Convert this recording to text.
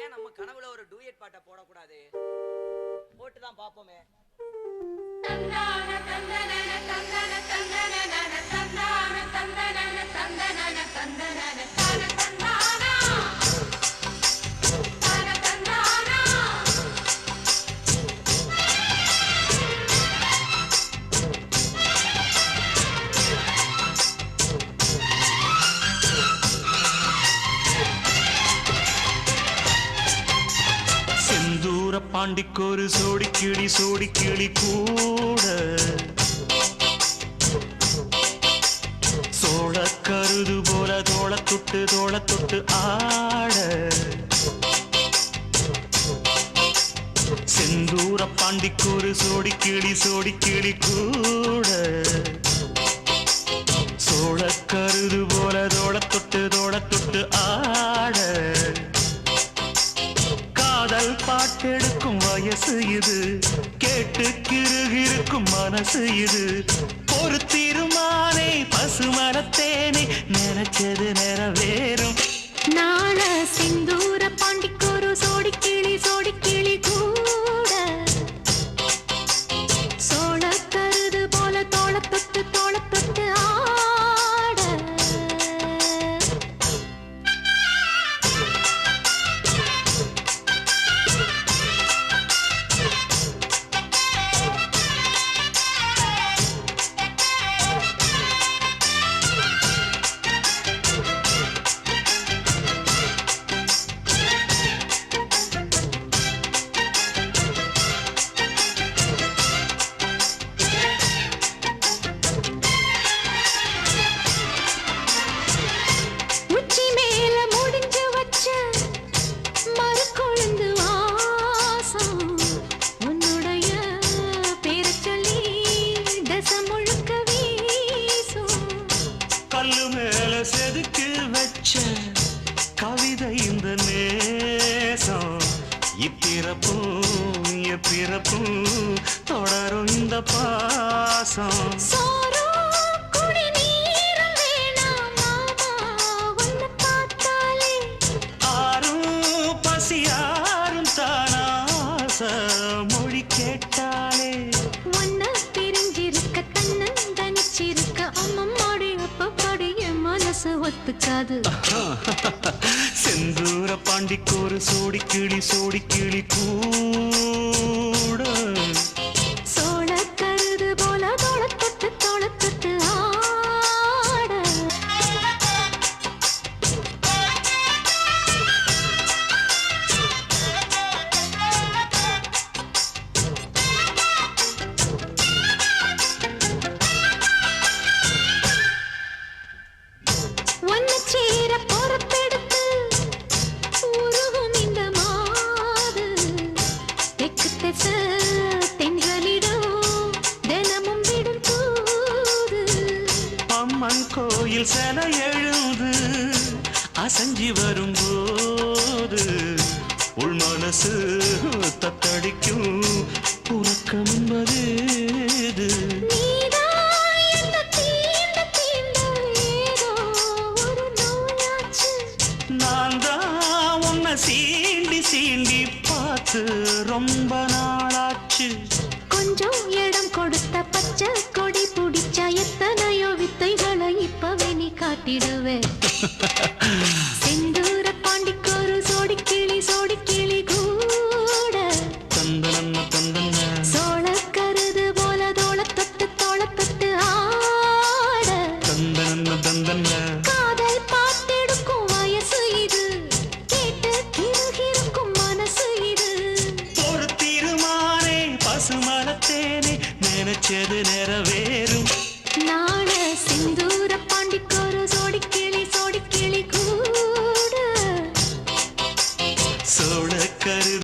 ஏன் நம்ம கனவுல ஒரு டூயட் பாட்டை போடக்கூடாது? போட்டுதான் பாப்போமே. பாண்டிக்கொரு சோடி கிளி கூட சோழ கருது போல தோள தொட்டு ஆட செந்தூர பாண்டிக்கொரு சோடி கிளி கூட சோழ கருது போல தோள தொட்டு ஆட காதல் பாட்டெடுக்கும் வயசு இது, கேட்டு கிருகிருக்கும் மனசு இது. ஒரு திருமானே பசுமரத்தேனே நினைச்சது நிறைவேறும். நாள சிந்தூர பாண்டிக்கொரு சோடி கிளி கூட சோழ கருது போல தோள தொட்டு ஆட செதுக்கு வச்ச கவிதை இந்த நேசம். இப்பிறப்பும் எப்பிறப்பும் தொடரும் இந்த பாசம். ஆரும் பசியாரும் தானாச மொழி கேட்டாலே ஒன்ன பிரிஞ்சிருக்க தன்னன் தனிச்சிருக்க அம்மம்மாடி அப்பப்படி என் மனசு ஒத்துக்காது. செந்தூர பாண்டிக்கொரு சோடி கிளி கூட சோழ கருது போல தோள தொட்டு ஆட ஒன்ன சேர பொறுப்பெடுத்து உருகும் இந்த மாது தெற்கு திசை தென்றலிடும் தினமும் விடும் தூது. அம்மன் கோயில் சிலை எழுந்து அசஞ்சி வரும்போது உள் மனசு தத்தடிக்கும் உறக்கம் என்பது நான் தான் உன்னை சீண்டி பார்த்து ரொம்ப நாளாச்சு. கொஞ்சம் இடம் கொடுத்த பச்சை கொடி பிடிச்சா எத்தனையோ வித்தைகளை இப்பவே நீ காட்டிடுவேன். செந்தூர பாண்டிக்கொரு சோடி கிளி கூட சோழ கருது போல தோள தொட்டு ஆட காதல் பாட்டெடுக்கும் வயசு இது, கேட்டு கிருகிருக்கும் மனசு இது. ஒரு திருமானே பசுமரத்தேனே நினைச்சது நிறைவே